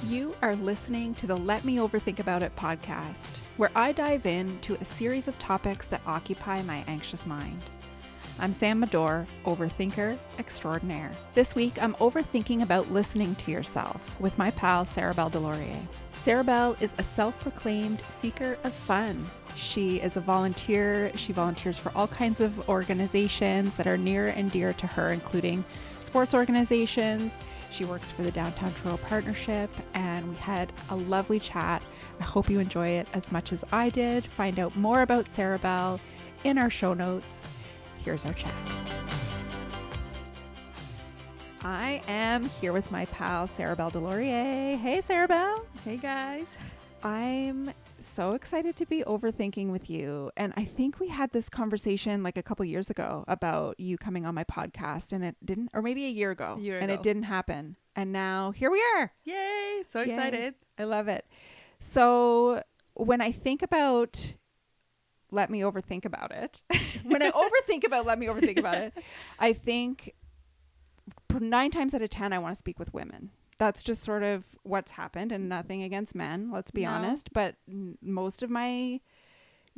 You are listening to the Let Me Overthink About It podcast, where I dive into a series of topics that occupy my anxious mind. I'm Sam Madore, overthinker extraordinaire. This week, I'm overthinking about listening to yourself with my pal, Saribel Deslauriers. Saribel is a self-proclaimed seeker of fun. She is a volunteer. She volunteers for all kinds of organizations that are near and dear to her, including sports organizations. She works for the Downtown Truro Partnership, and we had a lovely chat. I hope you enjoy it as much as I did. Find out more about Saribel in our show notes. Here's our chat. I am here with my pal, Saribel Deslauriers. Hey, Saribel. Hey, guys. I'm so excited to be overthinking with you. And I think we had this conversation like a couple years ago about you coming on my podcast, and it didn't, or maybe a year ago. And it didn't happen. And now here we are. Yay. So excited. I love it. So when I think about Let Me Overthink About It, when I overthink about Let Me Overthink About It, I think 9 times out of 10, I want to speak with women. That's just sort of what's happened, and nothing against men, let's be honest. But most of my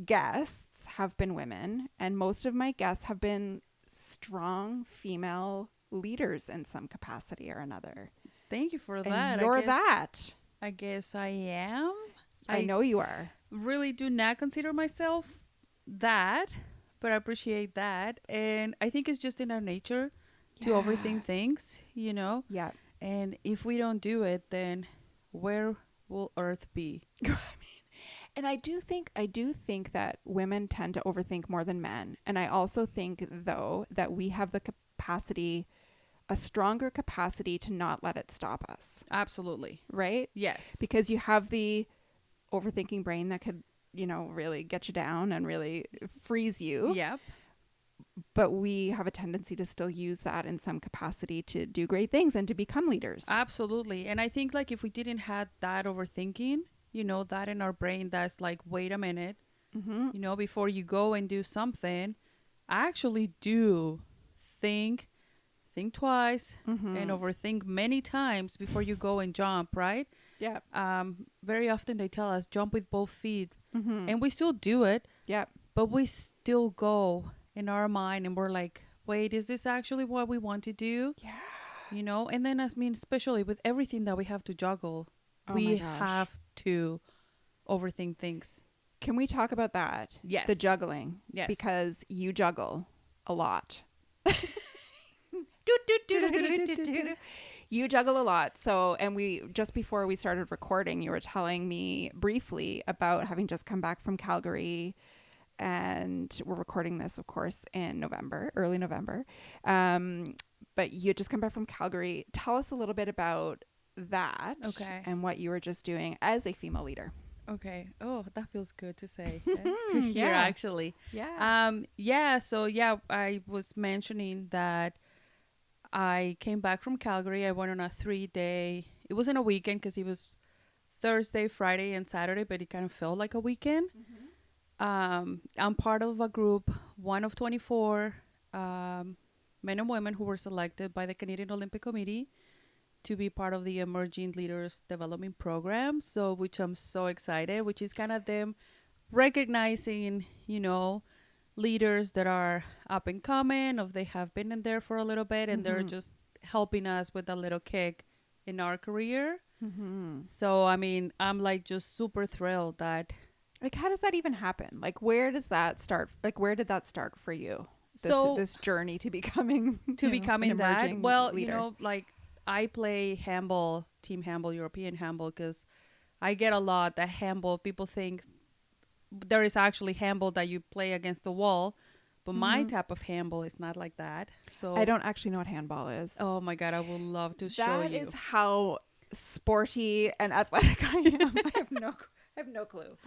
guests have been women, and most of my guests have been strong female leaders in some capacity or another. Thank you for And that. you're that. I guess I am. I know you are. Really do not consider myself that, but I appreciate that. And I think it's just in our nature to overthink things, you know? Yeah. And if we don't do it, then where will Earth be? And I do think that women tend to overthink more than men. And I also think, though, that we have the capacity, a stronger capacity to not let it stop us. Absolutely. Right? Yes. Because you have the overthinking brain that could, really get you down and really freeze you. Yep. But we have a tendency to still use that in some capacity to do great things and to become leaders. Absolutely. And I think like if we didn't have that overthinking, that in our brain, that's like, wait a minute, before you go and do something, actually do think twice and overthink many times before you go and jump, right? Yeah. Very often they tell us jump with both feet, and we still do it. Yeah. But we still go in our mind and we're like, wait, is this actually what we want to do? Yeah. And then especially with everything that we have to juggle, we have to overthink things. Can we talk about that? Yes. The juggling. Yes. Because you juggle a lot. You juggle a lot. So, and we, just before we started recording, you were telling me briefly about having just come back from Calgary, and we're recording this, of course, in November, early November. But you had just come back from Calgary. Tell us a little bit about that. Okay. And what you were just doing as a female leader. Okay. Oh, that feels good to say, to hear, actually. Yeah. So I was mentioning that I came back from Calgary. I went on a 3-day, it wasn't a weekend because it was Thursday, Friday, and Saturday, but it kind of felt like a weekend. I'm part of a group, one of 24 men and women who were selected by the Canadian Olympic Committee to be part of the Emerging Leaders Development Program. So, which I'm so excited, which is kind of them recognizing, leaders that are up and coming, or they have been in there for a little bit, and they're just helping us with a little kick in our career. So, I'm like just super thrilled that. Like, how does that even happen? Like, where does that start? Like, where did that start for you? This journey to becoming an that. Well, leader. like I play handball, team handball, European handball, because I get a lot that handball, people think there is actually handball that you play against the wall, but my type of handball is not like that. So I don't actually know what handball is. Oh my God, I would love to show you. That is how sporty and athletic I am. I have no clue.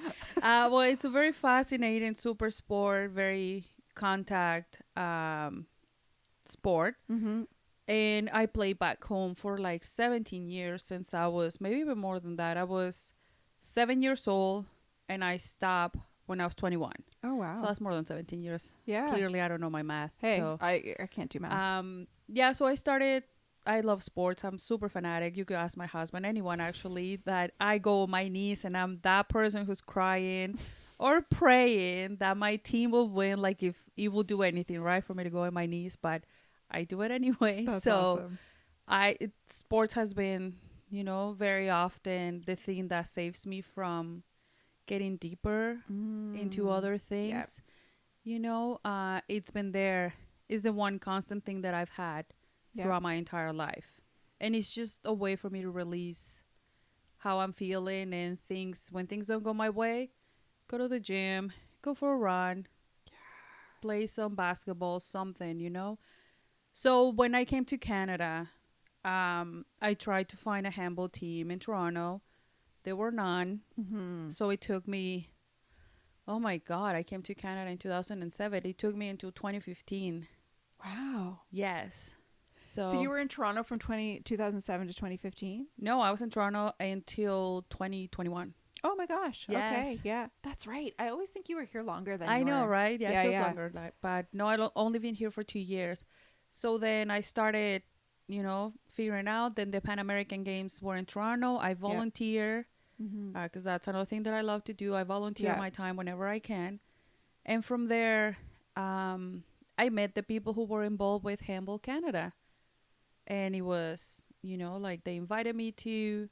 Well, it's a very fascinating super sport, very contact sport. And I played back home for like 17 years since I was, maybe even more than that. I was 7 years old and I stopped when I was 21. Oh, wow. So that's more than 17 years. Yeah. Clearly, I don't know my math. Hey, so. I can't do math. So I started I love sports. I'm super fanatic. You could ask my husband, anyone actually, that I go on my knees and I'm that person who's crying or praying that my team will win. Like if it will do anything, right, for me to go on my knees, but I do it anyway. That's So awesome. sports has been, very often the thing that saves me from getting deeper into other things. It's been there. Is the one constant thing that I've had throughout my entire life. And it's just a way for me to release how I'm feeling and things. When things don't go my way, go to the gym, go for a run, play some basketball, something. So when I came to Canada, I tried to find a handball team in Toronto. There were none. So it took me, oh my God, I came to Canada in 2007. It took me until 2015. Wow. Yes. So you were in Toronto from 2007 to 2015? No, I was in Toronto until 2021. Oh my gosh. Yes. Okay. Yeah. That's right. I always think you were here longer than I you know, were. right? Yeah, it feels longer. But no, I only been here for 2 years. So then I started, figuring out. Then the Pan American Games were in Toronto. I volunteer because that's another thing that I love to do. I volunteer my time whenever I can. And from there, I met the people who were involved with Handball Canada. And it was, like they invited me to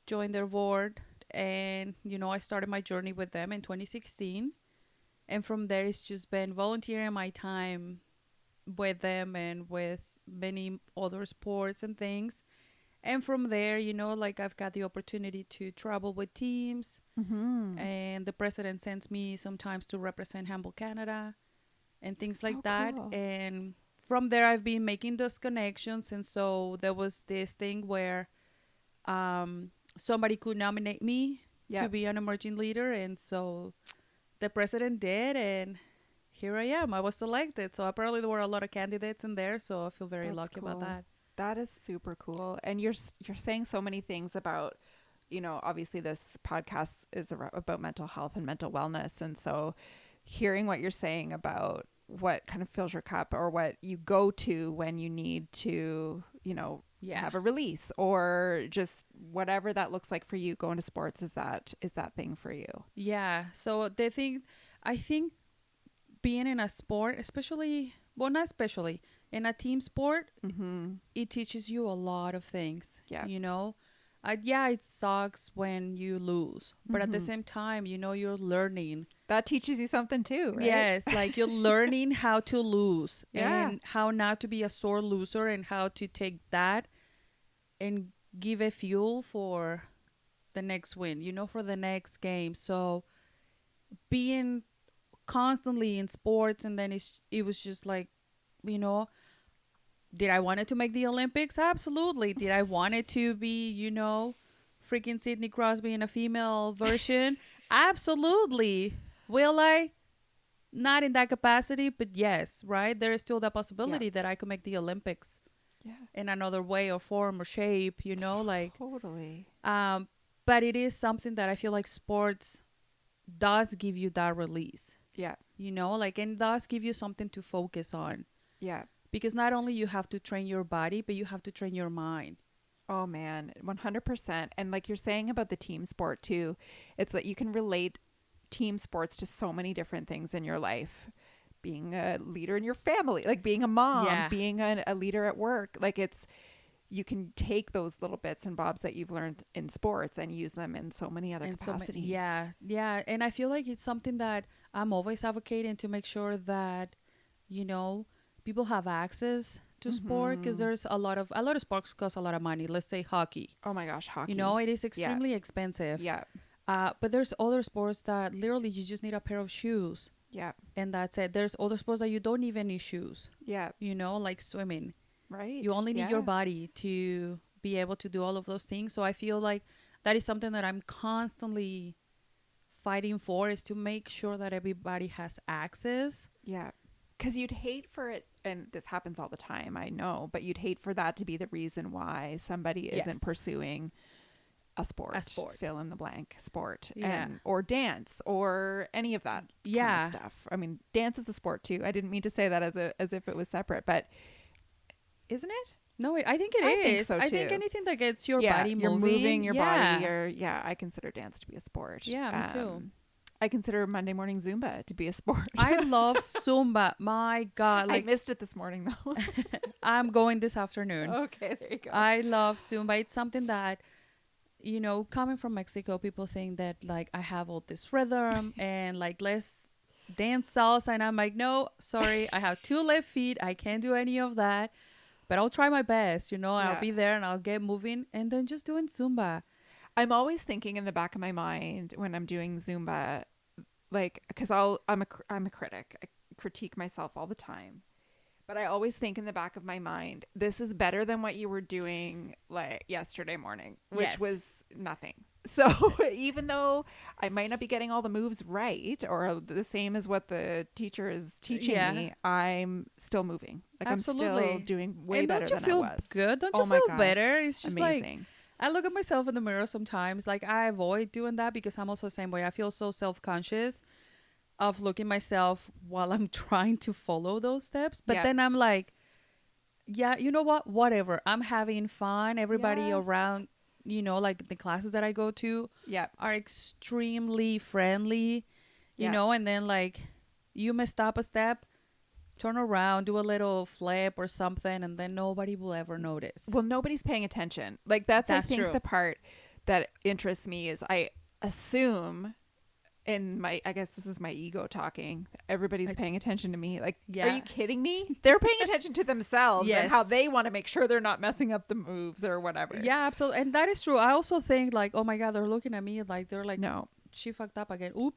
join their board. And, I started my journey with them in 2016. And from there, it's just been volunteering my time with them and with many other sports and things. And from there, like I've got the opportunity to travel with teams. And the president sends me sometimes to represent Handball Canada and things like that. Cool. And from there, I've been making those connections. And so there was this thing where somebody could nominate me to be an emerging leader. And so the president did. And here I am. I was selected. So apparently there were a lot of candidates in there. So I feel very lucky about that. That is super cool. And you're saying so many things about, obviously this podcast is about mental health and mental wellness. And so hearing what you're saying about what kind of fills your cup or what you go to when you need to, have a release or just whatever that looks like for you, going to sports is that thing for you. Yeah. So I think being in a sport, not especially in a team sport, it teaches you a lot of things. Yeah. It sucks when you lose, but at the same time, you're learning. That teaches you something too, right? Yes, like you're learning how to lose and how not to be a sore loser and how to take that and give it fuel for the next win, for the next game. So being constantly in sports, and then it was just like, did I want it to make the Olympics? Absolutely. Did I want it to be, freaking Sidney Crosby in a female version? Absolutely. Will I? Not in that capacity, but yes, right? There is still that possibility that I could make the Olympics in another way or form or shape, Totally. But it is something that I feel like sports does give you that release. Yeah. And does give you something to focus on. Yeah. Because not only you have to train your body, but you have to train your mind. Oh, man, 100%. And like you're saying about the team sport, too, it's that you can relate team sports to so many different things in your life. Being a leader in your family, like being a mom, being a leader at work. Like you can take those little bits and bobs that you've learned in sports and use them in so many other capacities. Yeah. And I feel like it's something that I'm always advocating to make sure that, people have access to sport, because there's a lot of sports cost a lot of money. Let's say hockey. Oh my gosh, hockey. It is extremely expensive. Yeah. But there's other sports that literally you just need a pair of shoes. Yeah. And that's it. There's other sports that you don't even need shoes. Yeah. Like swimming. Right. You only need your body to be able to do all of those things. So I feel like that is something that I'm constantly fighting for, is to make sure that everybody has access. Yeah. Because you'd hate for it, and this happens all the time, I know, but you'd hate for that to be the reason why somebody isn't pursuing a sport, fill in the blank sport, or dance, or any of that kind of stuff. I mean, dance is a sport too. I didn't mean to say that as if it was separate, but isn't it? No, I think it I is. think so I think too. anything that gets your Yeah, body you're moving. moving your Yeah. body. I consider dance to be a sport. Yeah, me too. I consider Monday morning Zumba to be a sport. I love Zumba. My God. I Like, missed it this morning though. I'm going this afternoon. Okay, there you go. I love Zumba. It's something that, you know, coming from Mexico, people think that like I have all this rhythm and like let's dance salsa. And I'm like, no, sorry. I have 2 left feet. I can't do any of that. But I'll try my best, you know, I'll Yeah. be there and I'll get moving and then just doing Zumba. I'm always thinking in the back of my mind when I'm doing Zumba, like, because I'm a critic. I critique myself all the time, but I always think in the back of my mind, this is better than what you were doing like yesterday morning, which Yes. was nothing. So even though I might not be getting all the moves right or the same as what the teacher is teaching me, I'm still moving. Like Absolutely. I'm still doing way and better don't you than I feel was. good? Don't Oh you my feel God. better? It's just like Amazing. I look at myself in the mirror sometimes. Like I avoid doing that because I'm also the same way. I feel so self-conscious of looking myself while I'm trying to follow those steps. But then I'm like, yeah, you know what? Whatever. I'm having fun. Everybody around, you know, like the classes that I go to are extremely friendly, you know, and then like you messed up a step, turn around, do a little flip or something, and then nobody will ever notice. Well, nobody's paying attention. Like that's I think true. the part that interests me is I assume in my, I guess this is my ego talking, everybody's paying attention to me. Like, are you kidding me? They're paying attention to themselves and how they want to make sure they're not messing up the moves or whatever. Yeah, absolutely. And that is true. I also think like, oh my God, they're looking at me like they're like, no, she fucked up again. Oop,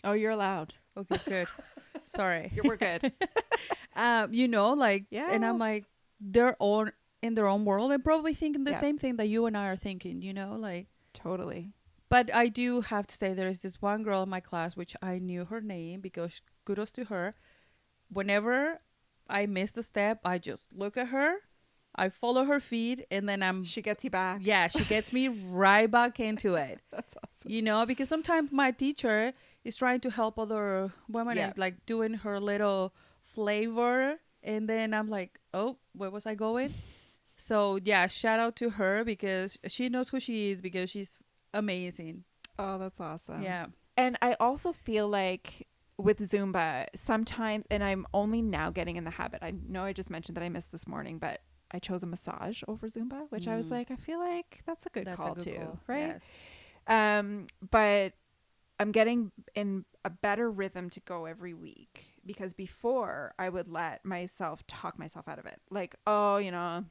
oh, you're allowed. Okay, good. Sorry. We're good. You know, like, and I'm like, they're all in their own world and probably thinking the same thing that you and I are thinking, you know, like. Totally. But I do have to say there is this one girl in my class, which I knew her name because kudos to her. Whenever I miss a step, I just look at her, I follow her feed, and then she gets you back. Yeah, she gets me right back into it. That's awesome. You know, because sometimes my teacher is trying to help other women and like doing her little flavor. And then I'm like, oh, where was I going? So yeah, shout out to her because she knows who she is because she's amazing. Oh, that's awesome. Yeah. And I also feel like with Zumba sometimes, and I'm only now getting in the habit. I know I just mentioned that I missed this morning, but I chose a massage over Zumba, which I was like, I feel like that's a good call too. Right. Yes. But I'm getting in a better rhythm to go every week because before I would let myself talk myself out of it. Like, oh, you know,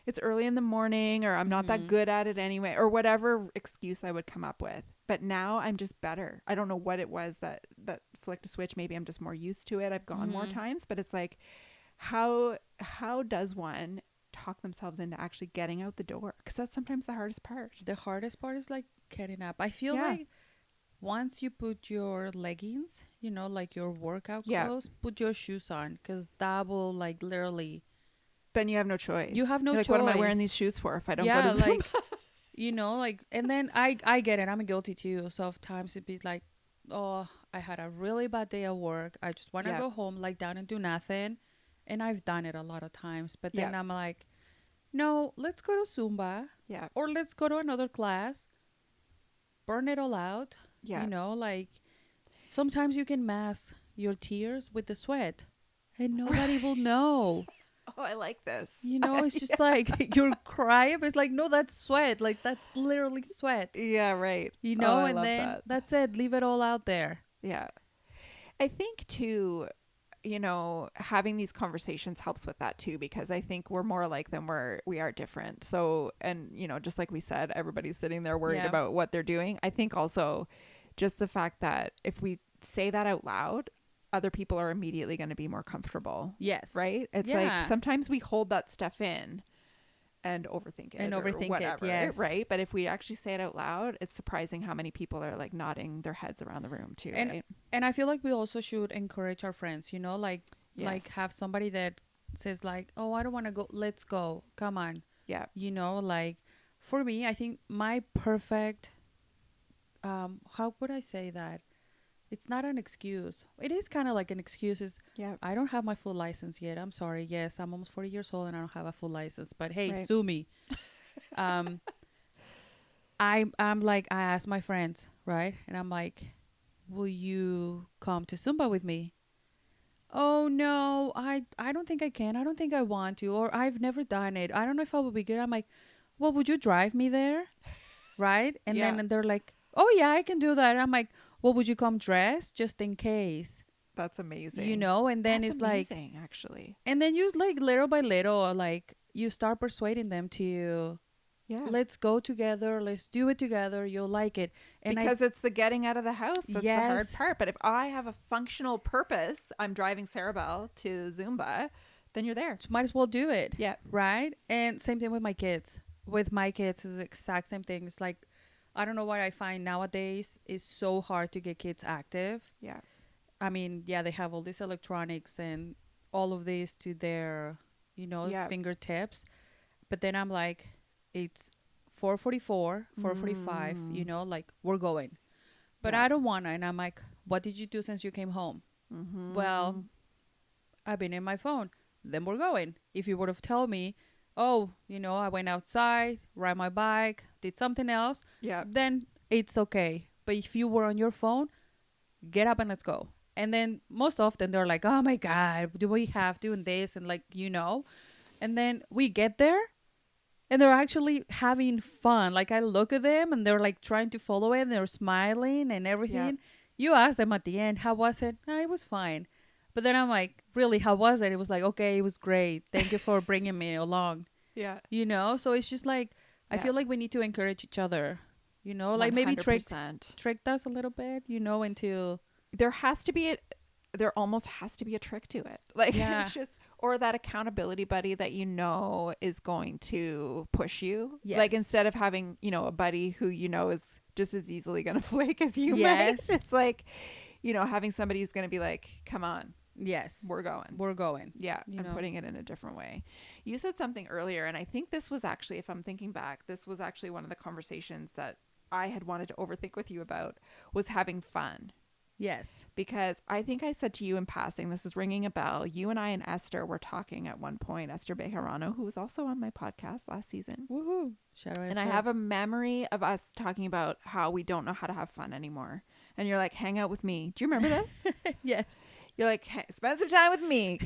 it's early in the morning or I'm not that good at it anyway, or whatever excuse I would come up with. But now I'm just better. I don't know what it was that flicked a switch. Maybe I'm just more used to it. I've gone more times, but it's like, how does one talk themselves into actually getting out the door? Because that's sometimes the hardest part. The hardest part is like getting up. I feel like once you put your leggings, you know, like your workout clothes, put your shoes on because that will like literally. Then you have no choice. You have no choice. What am I wearing these shoes for if I don't go to Zumba? Like, you know, like, and then I get it. I'm guilty too. So sometimes it'd be like, oh, I had a really bad day at work. I just want to go home, lie down and do nothing. And I've done it a lot of times. But then I'm like, no, let's go to Zumba. Yeah. Or let's go to another class. Burn it all out. Yeah. You know, like sometimes you can mask your tears with the sweat and nobody will know. Oh, I like this. You know, it's just like you're crying, but it's like, no, that's sweat. Like that's literally sweat. Yeah, right. You know, and then that's it. Leave it all out there. Yeah. I think too, you know, having these conversations helps with that too, because I think we're more alike than we are different. So, and you know, just like we said, everybody's sitting there worried about what they're doing. I think also just the fact that if we say that out loud, other people are immediately going to be more comfortable. Yes. Right? It's like sometimes we hold that stuff in and overthink it. And overthink whatever, it, yes. Right? But if we actually say it out loud, it's surprising how many people are like nodding their heads around the room too, right? And I feel like we also should encourage our friends, you know, like have somebody that says like, oh, I don't want to go. Let's go. Come on. Yeah. You know, like for me, I think my perfect, how would I say that? it's not an excuse. It is kind of like an excuse. Is Yeah. I don't have my full license yet. I'm sorry. Yes, I'm almost 40 years old and I don't have a full license. But hey, Right. sue me. um, I'm like, I asked my friends, right? And I'm like, will you come to Zumba with me? Oh no, I don't think I can. I don't think I want to, or I've never done it. I don't know if I would be good. I'm like, well, would you drive me there? Right? And Yeah. then they're like, oh yeah, I can do that. I'm like, well, would you come dressed just in case? That's amazing. And then That's it's like, amazing, actually. and then you like little by little, like you start persuading them to Yeah. let's go together, let's do it together, you'll like it. And Because it's the getting out of the house that's the hard Yes. part. But if I have a functional purpose, I'm driving Saribel to Zumba, then you're there. might as well do it. Yeah. Right? And same thing with my kids. With my kids, it's the exact same thing. It's like, I don't know what I find nowadays is so hard to get kids active. Yeah. I mean, yeah, they have all these electronics and all of this to their, Yeah. fingertips. But then I'm like, it's 4:44, 4:45, like we're going. But Yeah. I don't want to. And I'm like, what did you do since you came home? Mm-hmm. Well, I've been in my phone. Then we're going. If you would have told me, oh, I went outside, ride my bike, did something else, Yeah. then it's okay. But if you were on your phone, get up and let's go. And then most often they're like, oh my God, do we have doing this? And like, and then we get there and they're actually having fun. Like I look at them and they're like trying to follow it and they're smiling and everything. You ask them at the end, how was it? It was fine. But then I'm like, really, how was it? It was like, okay, it was great. Thank you for bringing me along. Yeah. So it's just like, I feel like we need to encourage each other, like maybe trick 100%. us a little bit, into. There has to be there almost has to be a trick to it. Like it's just, or that accountability buddy that is going to push you. Yes. Like instead of having, a buddy who is just as easily going to flake as you Yes. might. It's like, having somebody who's going to be like, come on. Yes. We're going. We're going. Yeah. I'm putting it in a different way. You said something earlier, and I think this was actually, if I'm thinking back, this was actually one of the conversations that I had wanted to overthink with you about, was having fun. Yes. Because I think I said to you in passing, this is ringing a bell. You and I and Esther were talking at one point, Esther Bejarano, who was also on my podcast last season. Woohoo. Shout out. And I have a memory of us talking about how we don't know how to have fun anymore. And you're like, hang out with me. Do you remember this? Yes. You're like, hey, spend some time with me.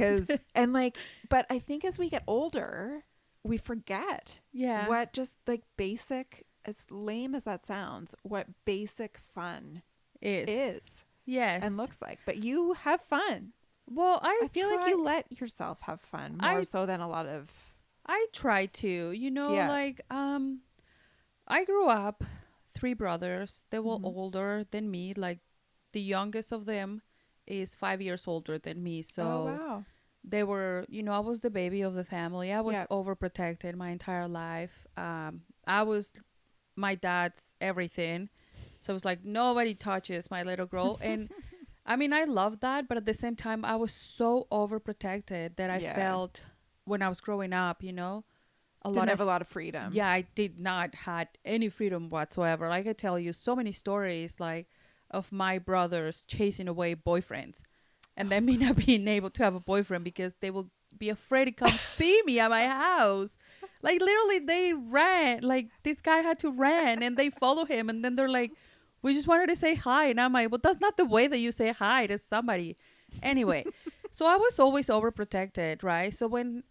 And like, but I think as we get older, we forget what just like basic, as lame as that sounds, what basic fun is. Yes. And looks like. But you have fun. Well, I feel like you let yourself have fun more so than a lot of. I try to, like I grew up 3 brothers. They were older than me. Like the youngest of them is 5 years older than me. So wow. They were, I was the baby of the family. I was overprotected my entire life. I was my dad's everything. So it was like, nobody touches my little girl. And I mean, I loved that. But at the same time, I was so overprotected that I felt when I was growing up, Didn't have a lot of freedom. Yeah, I did not had any freedom whatsoever. Like I tell you so many stories like of my brothers chasing away boyfriends and then me not being able to have a boyfriend because they will be afraid to come see me at my house. Like literally they ran, like this guy had to run and they follow him and then they're like, we just wanted to say hi. And I'm like, well, that's not the way that you say hi to somebody. Anyway, so I was always overprotected, right? So when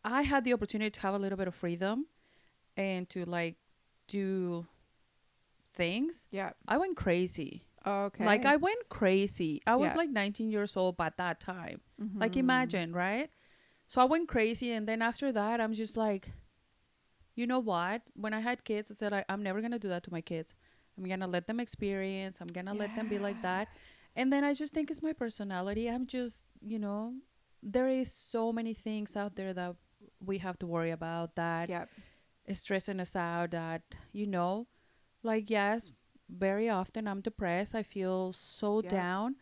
I had the opportunity to have a little bit of freedom and to like do things, I went crazy. Okay. Like I went crazy. I was like 19 years old by that time. Mm-hmm. Like imagine, right? So I went crazy and then after that I'm just like, you know what? When I had kids, I said I'm never going to do that to my kids. I'm going to let them experience. I'm going to let them be like that. And then I just think it's my personality. I'm just, there is so many things out there that we have to worry about that is stressing us out that, like, yes, very often I'm depressed. I feel so down.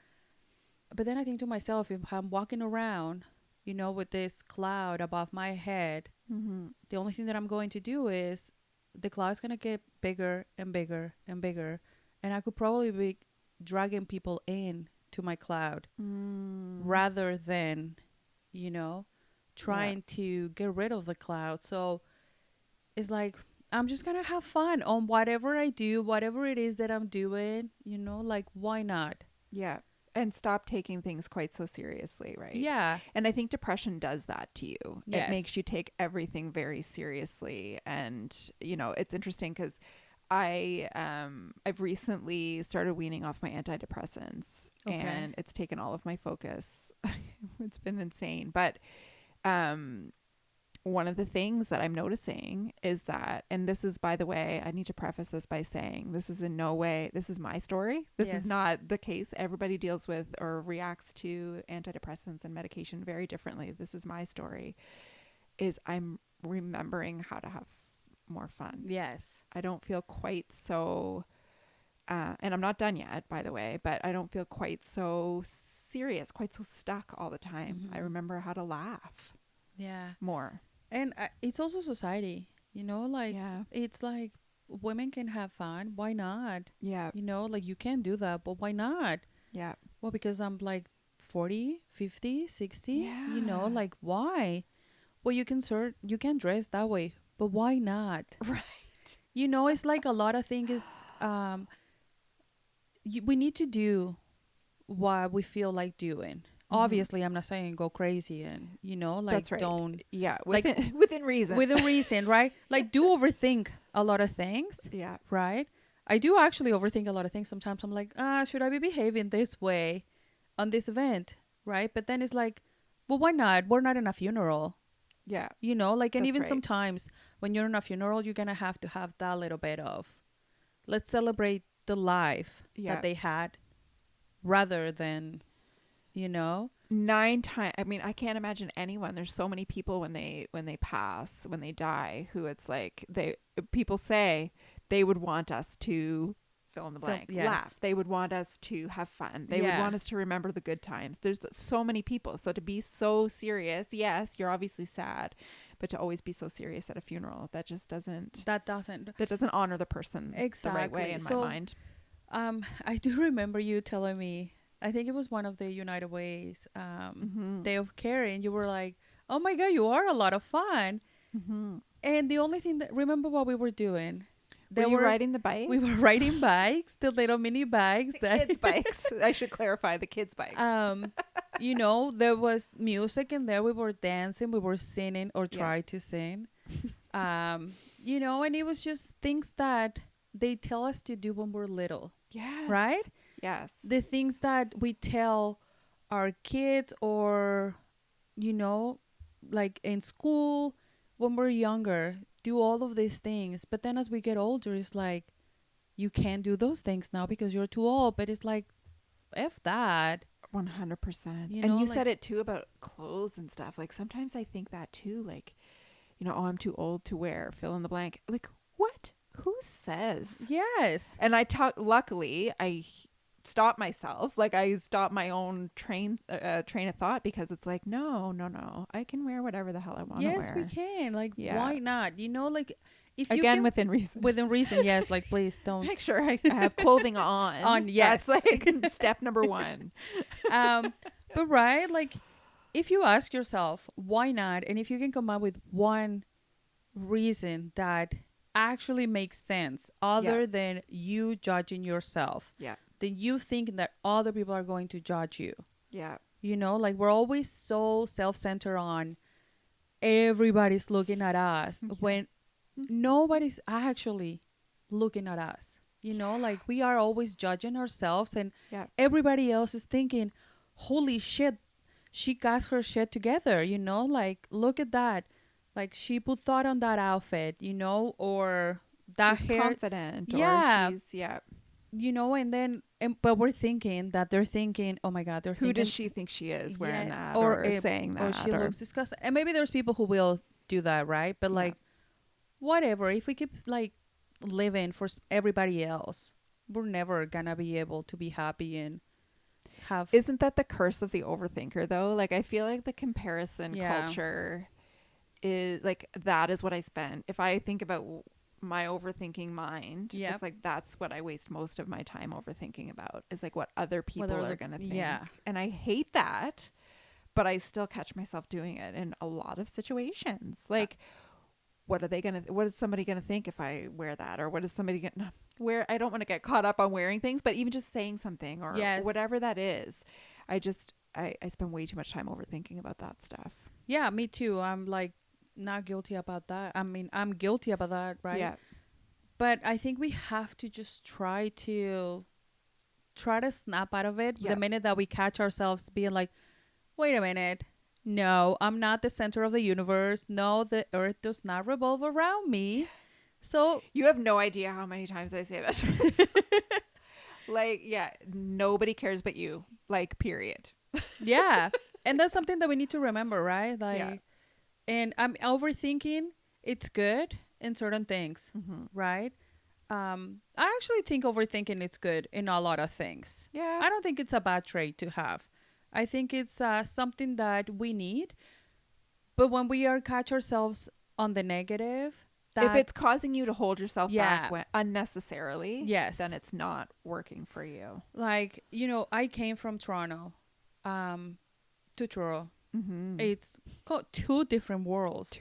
But then I think to myself, if I'm walking around, with this cloud above my head, the only thing that I'm going to do is the cloud's going to get bigger and bigger and bigger. And I could probably be dragging people in to my cloud Mm. rather than, you know, trying to get rid of the cloud. So it's like, I'm just going to have fun on whatever I do, whatever it is that I'm doing, you know, like, why not? Yeah. And stop taking things quite so seriously, right? Yeah. And I think depression does that to you. Yes. It makes you take everything very seriously. And, you know, it's interesting because I've recently started weaning off my antidepressants, Okay. and it's taken all of my focus. It's been insane. But one of the things that I'm noticing is that, and this is, by the way, I need to preface this by saying this is in no way, this is my story. This Yes. is not the case. Everybody deals with or reacts to antidepressants and medication very differently. This is my story, is I'm remembering how to have more fun. Yes. I don't feel quite so, and I'm not done yet, by the way, but I don't feel quite so serious, quite so stuck all the time. I remember how to laugh Yeah. more. And it's also society, you know, like, Yeah. it's like women can have fun. Why not? Yeah. You know, like, you can do that, but why not? Yeah. Well, because I'm like 40, 50, 60, you know, Yeah. like, why? Well, you can dress that way, but why not? Right. You know, it's like a lot of things we need to do what we feel like doing. Obviously, I'm not saying go crazy and, you know, like, That's right. don't, Yeah. like, Within reason. with a reason, right? Like, do overthink a lot of things, Yeah. right? I do actually overthink a lot of things. Sometimes I'm like, should I be behaving this way on this event, right? But then it's like, well, why not? We're not in a funeral, Yeah. you know, like, and That's even right. sometimes when you're in a funeral, you're gonna have to have that little bit of, let's celebrate the life Yeah. that they had, rather than, you know. 9 times. I mean, I can't imagine anyone. There's so many people when they pass, when they die, who it's like people say they would want us to fill in the blank, yes. laugh. They would want us to have fun. They would Yeah. want us to remember the good times. There's so many people. So to be so serious, yes, you're obviously sad, but to always be so serious at a funeral, that just doesn't That doesn't honor the person the right way in So, my mind. I do remember you telling me, I think it was one of the United Ways Day of Caring. You were like, oh my God, you are a lot of fun. And the only thing that, remember what we were doing? Were you riding the bike? We were riding bikes, the little mini bikes. The kids' bikes. I should clarify, the kids' bikes. You know, there was music in there. We were dancing, we were singing, or tried to sing. You know, and it was just things that they tell us to do when we're little. Yes. Right? Yes. The things that we tell our kids, or, you know, like in school when we're younger, do all of these things. But then as we get older, it's like, you can't do those things now because you're too old. But it's like, F that. 100%. You And know, you like, said it too about clothes and stuff. Like, sometimes I think that too, like, you know, oh, I'm too old to wear fill in the blank. Like, what? Who says? yes. And luckily I stopped myself. Like, I stopped my own train of thought, because it's like, no, I can wear whatever the hell I want to wear. Yes, we can. Like, Yeah. why not? You know, like, if you Again, can, within reason. within reason, yes. Like, please don't. Make sure I have clothing on. On, yes. That's like step number 1. But right, like, if you ask yourself why not, and if you can come up with one reason that actually makes sense other than you judging yourself, Yeah. then you think that other people are going to judge you. Yeah. You know, like, we're always so self-centered on everybody's looking at us when nobody's actually looking at us. You know, like, we are always judging ourselves, and everybody else is thinking, holy shit, she got her shit together. You know, like, look at that. Like, she put thought on that outfit, you know, or that she's hair. confident. Yeah. Or she's, You know, and then, but we're thinking that they're thinking, oh my God, they're thinking. Who does she think she is wearing that or saying that? Or she looks disgusting. And maybe there's people who will do that, right? But like, whatever. If we keep like living for everybody else, we're never gonna be able to be happy and have. Isn't that the curse of the overthinker, though? Like, I feel like the comparison culture is like, that is what I spent. If I think about my overthinking mind. Yep. It's like that's what I waste most of my time overthinking about, is like what other people are going to think. Yeah. And I hate that, but I still catch myself doing it in a lot of situations. Like, what is somebody going to think if I wear that? Or what is somebody going to wear? I don't want to get caught up on wearing things, but even just saying something or whatever that is, I spend way too much time overthinking about that stuff. Yeah, me too. I'm like not guilty about that. I mean, I'm guilty about that, right? Yeah. But I think we have to just try to snap out of it the minute that we catch ourselves being like, wait a minute. No, I'm not the center of the universe. No, the earth does not revolve around me. So you have no idea how many times I say that. Like, yeah, nobody cares but you. Like, period. Yeah. And that's something that we need to remember, right? Like, and I'm overthinking. It's good in certain things, right? I actually think overthinking is good in a lot of things. Yeah. I don't think it's a bad trait to have. I think it's something that we need. But when we catch ourselves on the negative, if it's causing you to hold yourself back unnecessarily, yes, then it's not working for you. Like, I came from Toronto to Truro. It's called two different worlds.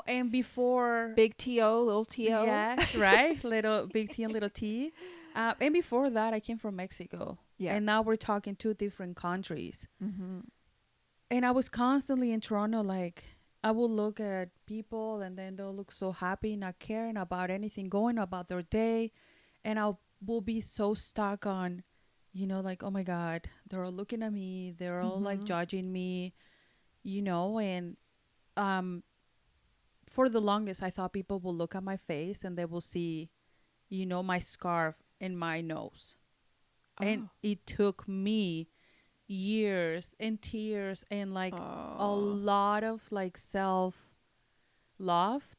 And before... Big T-O, little T-O. Yes, right? Little big T and little T. And before that, I came from Mexico. Yeah. And now we're talking two different countries. And I was constantly in Toronto, like, I will look at people and then they'll look so happy, not caring about anything, going about their day. And I will be so stuck on, like, oh my God, they're all looking at me. They're all like judging me, and for the longest, I thought people will look at my face and they will see, my scarf and my nose. Oh. And it took me years and tears and like a lot of like self-love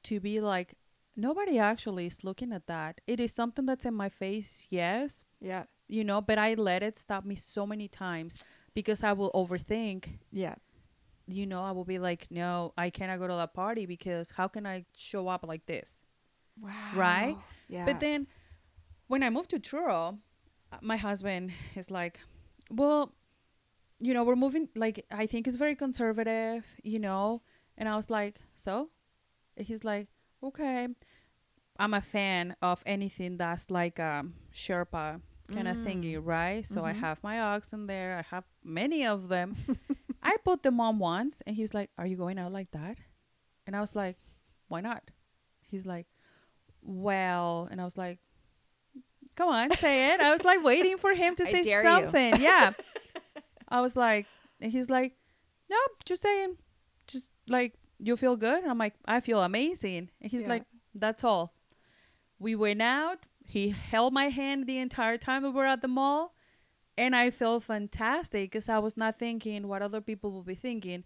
to be like, nobody actually is looking at that. It is something that's in my face, yes. Yeah. But I let it stop me so many times because I will overthink. Yeah. I will be like, no, I cannot go to that party because how can I show up like this? Wow. Right? Yeah. But then when I moved to Truro, my husband is like, well, we're moving, like, I think it's very conservative, and I was like, so? And he's like, okay. I'm a fan of anything that's like Sherpa kind of thingy, right? So I have my oxen there. I have many of them. I put them on once, and he's like, are you going out like that? And I was like, why not? He's like, well, and I was like, come on, say it. I was like waiting for him to say something. Yeah. I was like, and he's like, no, just saying, just like, you feel good? And I'm like, I feel amazing. And he's like, that's all. We went out. He held my hand the entire time we were at the mall. And I felt fantastic because I was not thinking what other people will be thinking.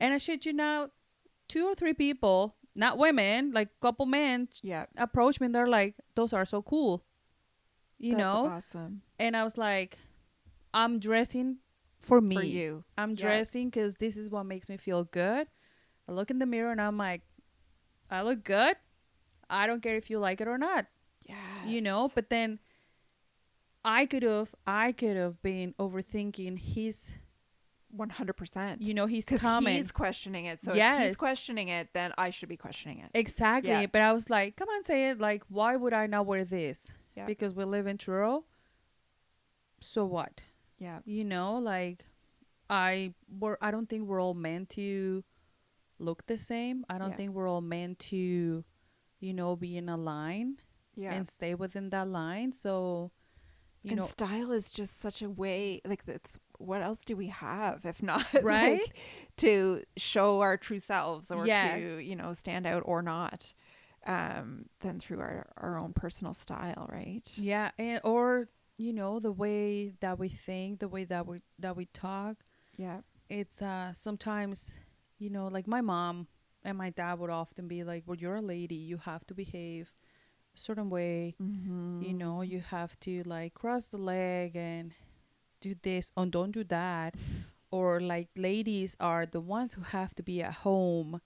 And I shit you not, 2 or 3 people, not women, like couple men, approached me and they're like, those are so cool. That's awesome. And I was like, I'm dressing for me. For you. I'm dressing because this is what makes me feel good. I look in the mirror and I'm like, I look good. I don't care if you like it or not. Yes. But then I could have been overthinking his 100%. He's comment. He's questioning it. So if he's questioning it, then I should be questioning it. Exactly. Yeah. But I was like, come on, say it. Like, why would I not wear this? Yeah. Because we live in Truro. So what? Yeah. Like I don't think we're all meant to look the same. I don't think we're all meant to, be in a line and stay within that line. So, and style is just such a way, like, that's what else do we have if not right like, to show our true selves or to stand out or not, than through our own personal style, right? Yeah. And or the way that we think, the way that we talk. Yeah. It's sometimes like my mom and my dad would often be like, well, you're a lady, you have to behave a certain way. You have to like cross the leg and do this and don't do that. Or like ladies are the ones who have to be at home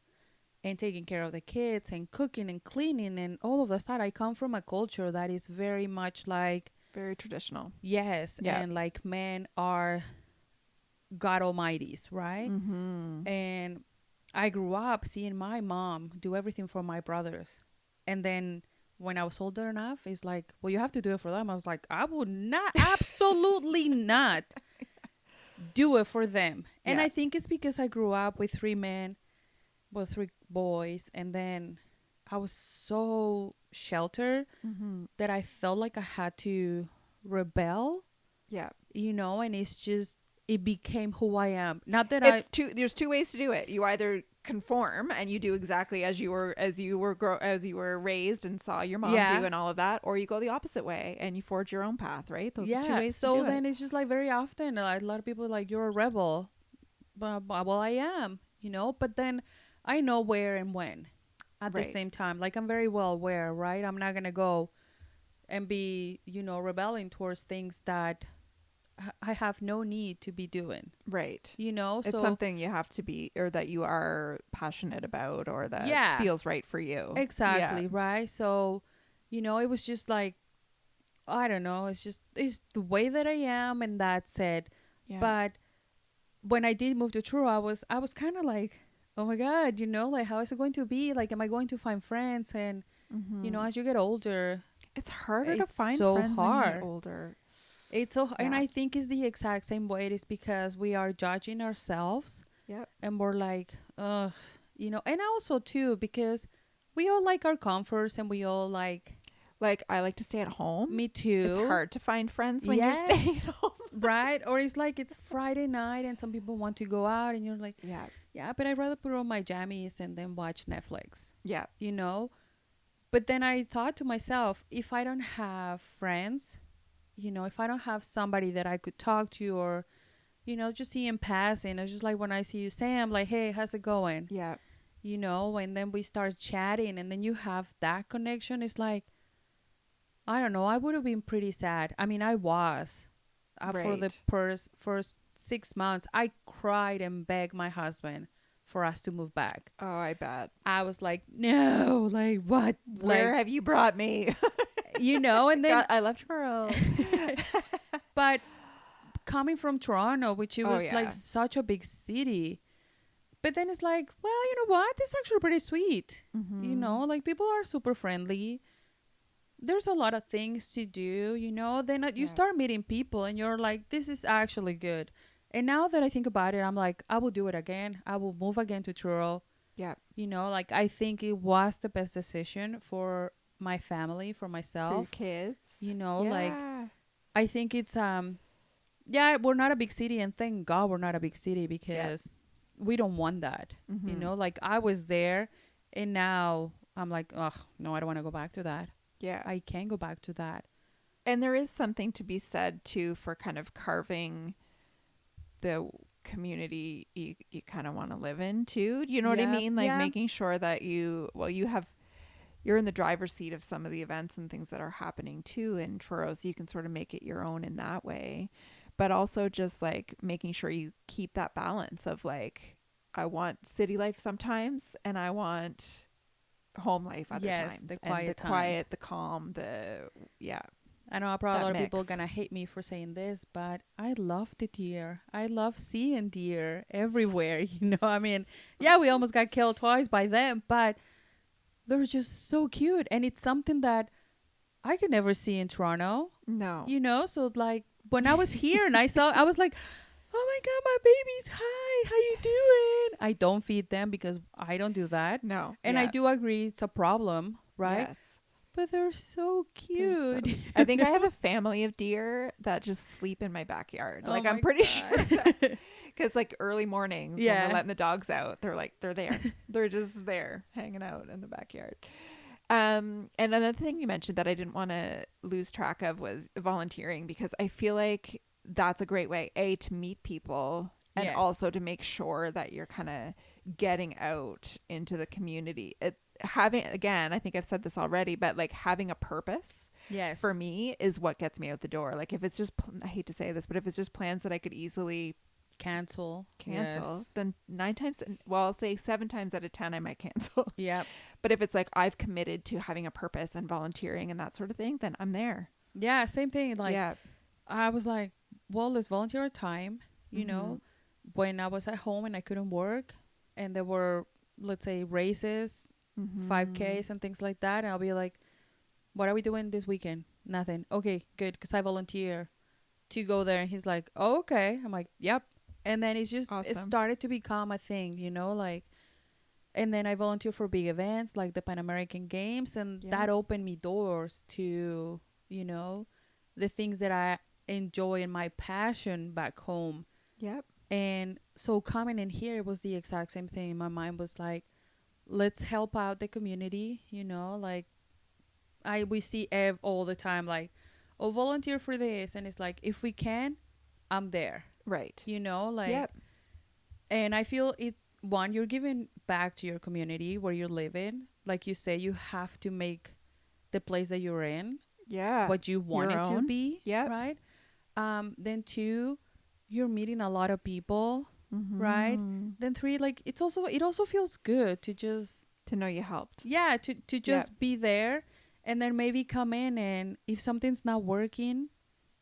and taking care of the kids and cooking and cleaning and all of that stuff. I come from a culture that is very much like very traditional. Yes, Yeah. and like men are God Almighties, right? Mm-hmm. And I grew up seeing my mom do everything for my brothers, and then when I was older enough, it's like, well, you have to do it for them. I was like, I would not, absolutely not do it for them. And Yeah. I think it's because I grew up with 3 men, well, 3 boys, and then I was so sheltered Mm-hmm. that I felt like I had to rebel, Yeah. and it's just, it became who I am. Not that There's 2 ways to do it. You either conform and you do exactly as you were raised and saw your mom do and all of that, or you go the opposite way and you forge your own path, right? Those are 2 ways to do it. So then it's just like very often a lot of people are like, you're a rebel. Well, I am, but then I know where and when at the same time. Like, I'm very well aware, right? I'm not going to go and be, rebelling towards things that I have no need to be doing. Right. It's something you have to be, or that you are passionate about, or that feels right for you. Exactly. Yeah. Right. So, it was just like, I don't know. It's the way that I am, and that's it. Yeah. But when I did move to Truro, I was kind of like, oh my God, like, how is it going to be? Like, am I going to find friends? And, as you get older, it's harder to find friends when you get older. It's so hard. And I think it's the exact same way. It is because we are judging ourselves. Yep. And we're like, ugh, and also too, because we all like our comforts, and we all like I like to stay at home. Me too. It's hard to find friends when you're staying at home. Right? Or it's like it's Friday night and some people want to go out and you're like, yeah, but I'd rather put on my jammies and then watch Netflix. Yeah. But then I thought to myself, if I don't have friends, if I don't have somebody that I could talk to, or, just see in passing, it's just like when I see you, Sam, like, hey, how's it going? Yeah. And then we start chatting and then you have that connection. It's like, I don't know. I would have been pretty sad. I mean, I was. For the first 6 months, I cried and begged my husband for us to move back. Oh, I bet. I was like, no, like, what? Where have you brought me? And then God, I love Truro. But coming from Toronto, which it was like such a big city, but then it's like, well, you know what? It's actually pretty sweet. Mm-hmm. Like, people are super friendly. There's a lot of things to do, then you start meeting people and you're like, this is actually good. And now that I think about it, I'm like, I will do it again. I will move again to Truro. Yeah. Like, I think it was the best decision for my family, for myself. For your kids. Like, I think it's, we're not a big city, and thank God we're not a big city, because we don't want that. Mm-hmm. Like, I was there and now I'm like, oh, no, I don't want to go back to that. Yeah. I can't go back to that. And there is something to be said too for kind of carving the community you kind of want to live in too. You know what I mean? Like making sure that you're in the driver's seat of some of the events and things that are happening too in Truro, so you can sort of make it your own in that way. But also just like making sure you keep that balance of like, I want city life sometimes and I want home life other times. The quiet, the calm, I know probably a lot of people are gonna hate me for saying this, but I love the deer. I love seeing deer everywhere. I mean, we almost got killed twice by them, but they're just so cute, and it's something that I could never see in Toronto. No, so like when I was here and I was like, oh my God, my babies, hi, how you doing? I don't feed them because I don't do that. No. And I do agree it's a problem, right? Yes. But they're so cute. I think I have a family of deer that just sleep in my backyard. Like, I'm pretty sure because like early mornings when we're letting the dogs out, they're there. They're just there hanging out in the backyard. And another thing you mentioned that I didn't want to lose track of was volunteering, because I feel like that's a great way, to meet people, and also to make sure that you're kind of getting out into the community. Again, I think I've said this already, but like having a purpose for me is what gets me out the door. Like, if it's just, I hate to say this, but if it's just plans that I could easily Cancel. Cancel. Yes. Then 9 times, well, I'll say 7 times out of 10, I might cancel. Yep. But if it's like I've committed to having a purpose and volunteering and that sort of thing, then I'm there. Yeah, same thing. Like, yeah. I was like, well, let's volunteer our time. You know, when I was at home and I couldn't work and there were, let's say, races, 5Ks and things like that. And I'll be like, what are we doing this weekend? Nothing. Okay, good. Because I volunteer to go there. And he's like, oh, okay. I'm like, yep. And then it's just, Awesome. it started to become a thing, you know, like, and then I volunteer for big events like the Pan American Games. And that opened me doors to, you know, the things that I enjoy and my passion back home. Yep. And so coming in here, it was the exact same thing. My mind was like, let's help out the community, you know, like we see Ev all the time, like, oh, volunteer for this. And it's like, if we can, I'm there. Right. You know, like, and I feel it's one, you're giving back to your community where you're living. Like you say, you have to make the place that you're in what you want it to be. Right. Then 2, you're meeting a lot of people. Right. Then 3, like, it also feels good to just to know you helped. To just be there. And then maybe come in, and if something's not working,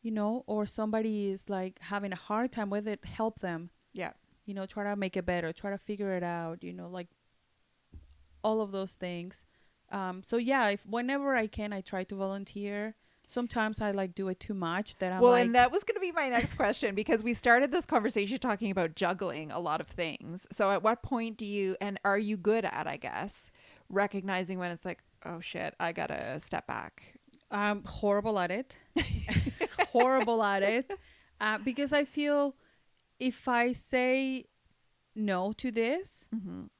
you know, or somebody is like having a hard time with it, help them. You know, try to make it better, try to figure it out, you know, like all of those things. So yeah, if whenever I can, I try to volunteer. Sometimes I like do it too much that I'm like, and that was going to be my next question, because we started this conversation talking about juggling a lot of things. So at what point do you, and are you good at, I guess, recognizing when it's like, oh shit, I got to step back? I'm horrible at it. Horrible at it. Because I feel if I say no to this,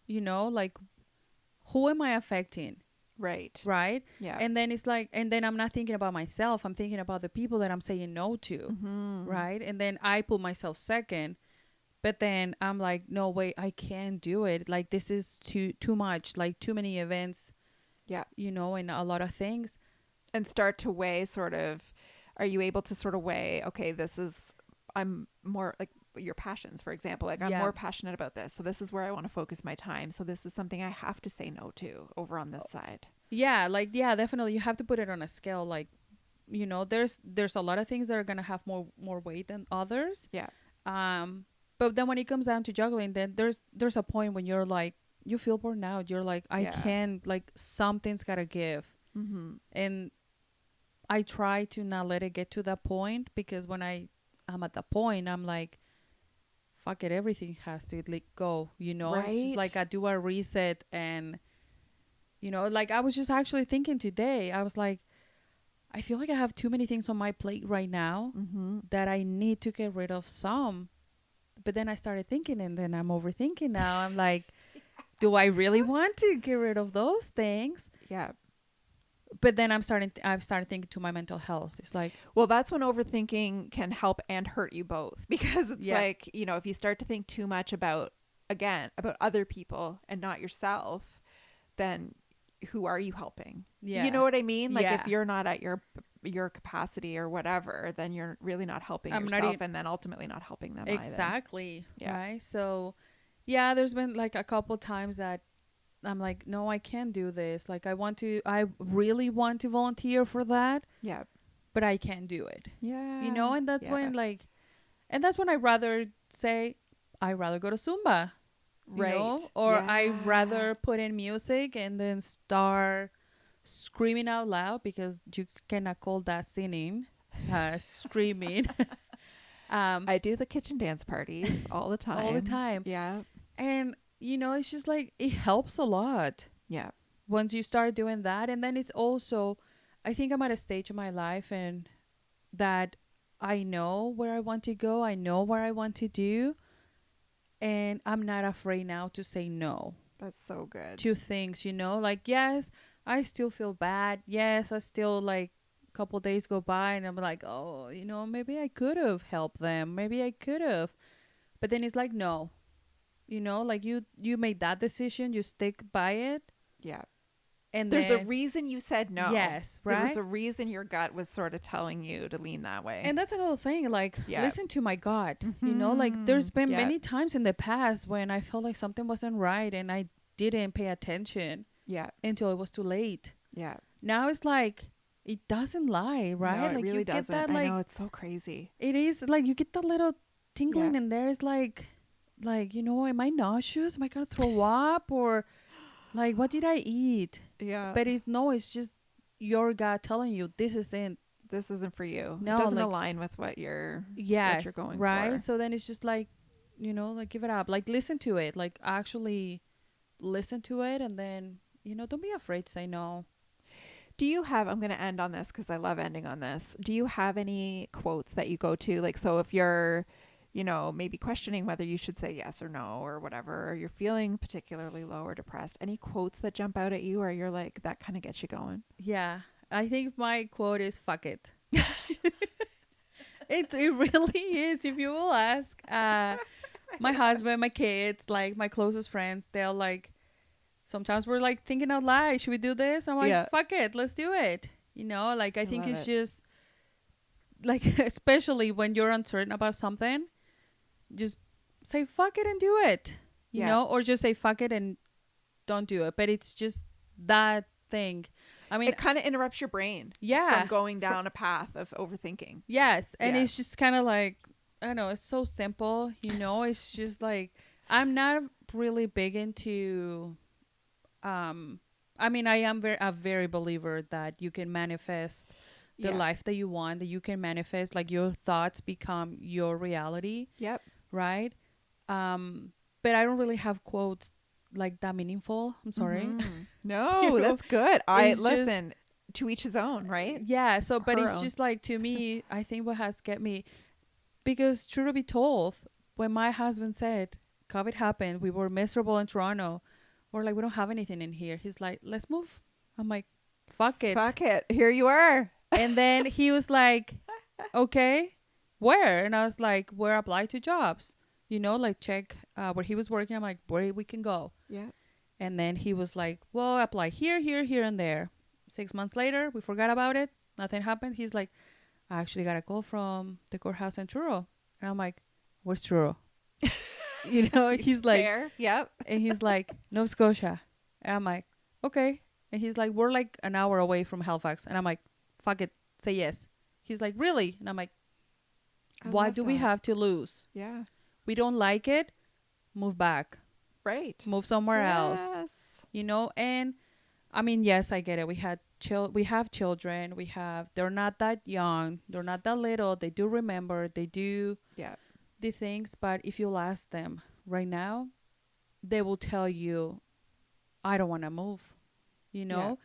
you know, like, who am I affecting? Right. Yeah. And then it's like, and then I'm not thinking about myself. I'm thinking about the people that I'm saying no to. Right. And then I put myself second. But then I'm like, no, wait, I can't do it. Like, this is too much, like too many events. You know, and a lot of things. And start to weigh sort of, are you able to sort of weigh, okay, I'm more like your passions, for example, like I'm more passionate about this. So this is where I want to focus my time. So this is something I have to say no to over on this side. Definitely. You have to put it on a scale. Like, you know, there's a lot of things that are going to have more weight than others. But then when it comes down to juggling, then there's a point when you're like, you feel burned out. You're like, I can't, like, something's got to give. And I try to not let it get to that point, because when I'm at that point, I'm like, fuck it, everything has to, like, go, you know. It's just like I do a reset. And, you know, like, I was just actually thinking today, I was like, I feel like I have too many things on my plate right now that I need to get rid of some. But then I started thinking, and then I'm overthinking now. I'm like, do I really want to get rid of those things? But then I've started thinking to my mental health. It's like, well, that's when overthinking can help and hurt you both, because it's like, you know, if you start to think too much about other people and not yourself, then who are you helping? You know what I mean? Like, if you're not at your capacity or whatever, then you're really not helping yourself, and then ultimately not helping them exactly either. Right. So there's been like a couple times that I'm like, no, I can't do this. Like, I really want to volunteer for that. But I can't do it. You know, and that's when, like, and that's when I rather say, I rather go to Zumba. You know? Or I rather put in music and then start screaming out loud, because you cannot call that singing, screaming. I do the kitchen dance parties all the time. And, you know, it's just like, it helps a lot. Once you start doing that. And then it's also, I think I'm at a stage in my life and that I know where I want to go. I know what I want to do. And I'm not afraid now to say no. That's so good. To things, you know, like, yes, I still feel bad. Yes, I still, like, a couple days go by and I'm like, oh, you know, maybe I could have helped them. Maybe I could have. But then it's like, no, you know, like, you made that decision. You stick by it. And there's a then, reason you said no. Yes, right? There was a reason your gut was sort of telling you to lean that way. And that's another thing, like, listen to my gut. You know, Mm-hmm. like, there's been many times in the past when I felt like something wasn't right and I didn't pay attention until it was too late. Yeah. Now it's like, it doesn't lie, right? No, it like, really you doesn't. Get that, like, I know, it's so crazy. It is, like, you get that little tingling in there. It's like, you know, am I nauseous? Am I going to throw up? Or, like, what did I eat? Yeah. But it's just your gut telling you this isn't for you. No, it doesn't like, align with what you're going right? for. So then it's just like, you know, like, give it up. Like, listen to it. Like, actually listen to it. And then, you know, don't be afraid to say no. Do you have, I'm going to end on this because I love ending on this. Do you have any quotes that you go to? Like, so if you're, you know, maybe questioning whether you should say yes or no or whatever, or you're feeling particularly low or depressed, any quotes that jump out at you or you're like, that kind of gets you going? Yeah. I think my quote is, fuck it. It really is. If you will ask my husband, my kids, like my closest friends, they'll like, sometimes we're like thinking out loud, should we do this? I'm like, fuck it, let's do it. You know, like, I think it's just like, especially when you're uncertain about something, just say fuck it and do it, you know, or just say fuck it and don't do it. But it's just that thing. I mean, it kind of interrupts your brain from going down a path of overthinking. Yes. And it's just kind of like, I don't know, it's so simple, you know. It's just like, I'm not really big into I mean, I am a very believer that you can manifest the life that you want, that you can manifest, like, your thoughts become your reality. Yep. Right? But I don't really have quotes like that meaningful. I'm sorry. Mm-hmm. No, you know? That's good. Listen, to each his own, right? Yeah. So, but it's just like, to me, I think what has get me, because true to be told, when my husband said COVID happened, we were miserable in Toronto. We're like, we don't have anything in here. He's like, let's move. I'm like, fuck it. Fuck it. Here you are. And then he was like, okay, where? And I was like, where apply to jobs? You know, like, check where he was working. I'm like, where we can go. Yeah. And then he was like, well, apply here, here, here, and there. 6 months later, we forgot about it. Nothing happened. He's like, I actually got a call from the courthouse in Truro. And I'm like, where's Truro? You know, he's like, there. Yep. And he's like, Nova Scotia. And I'm like, okay. And he's like, we're like an hour away from Halifax. And I'm like, fuck it, say yes. He's like, really? And I'm like, what do we have to lose? Yeah. We don't like it, move back. Right. Move somewhere else. You know, and I mean, yes, I get it. We have children. They're not that young. They're not that little. They do remember. They do the things. But if you'll ask them right now, they will tell you, I don't want to move, you know? Yeah.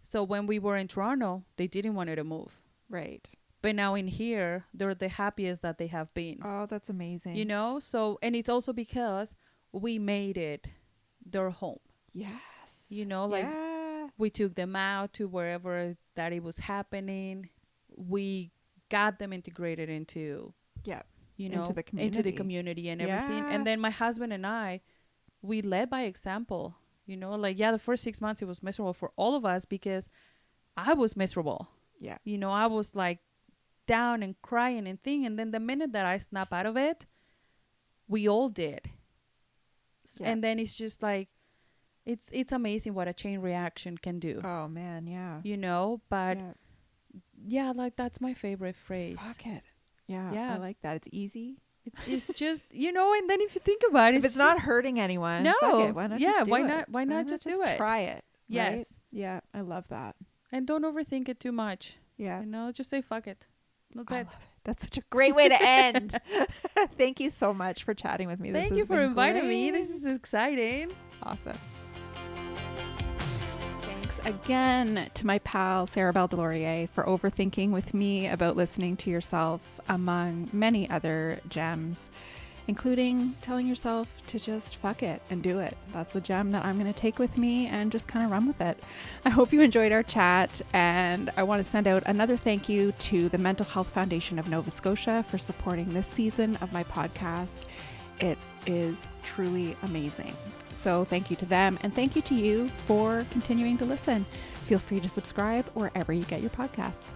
So when we were in Toronto, they didn't want to move. Right. But now in here, they're the happiest that they have been. Oh, that's amazing. You know? So, and it's also because we made it their home. Yes. You know, like we took them out to wherever that it was happening. We got them integrated into, you know, into the community and everything. And then my husband and I, we led by example, you know, like, the first 6 months it was miserable for all of us because I was miserable. Yeah. You know, I was like down and crying and thing. And then the minute that I snap out of it, we all did. Yeah. And then it's just like, it's amazing what a chain reaction can do. Oh man. Yeah. You know, but like, that's my favorite phrase. Fuck it. Yeah. I like that. It's easy. It's just, you know, and then if you think about it, if it's not hurting anyone, no, fuck it. Why not just do it? Why not just do it? Try it. Yes. Right? Yeah. I love that. And don't overthink it too much. Yeah. You know, just say fuck it. That's it. That's such a great way to end. Thank you so much for chatting with me. Thank you for inviting me. This is exciting. Awesome. Thanks again to my pal Saribel Deslauriers for overthinking with me about listening to yourself, among many other gems, including telling yourself to just fuck it and do it. That's a gem that I'm going to take with me and just kind of run with it. I hope you enjoyed our chat, and I want to send out another thank you to the Mental Health Foundation of Nova Scotia for supporting this season of my podcast. It is truly amazing. So thank you to them, and thank you to you for continuing to listen. Feel free to subscribe wherever you get your podcasts.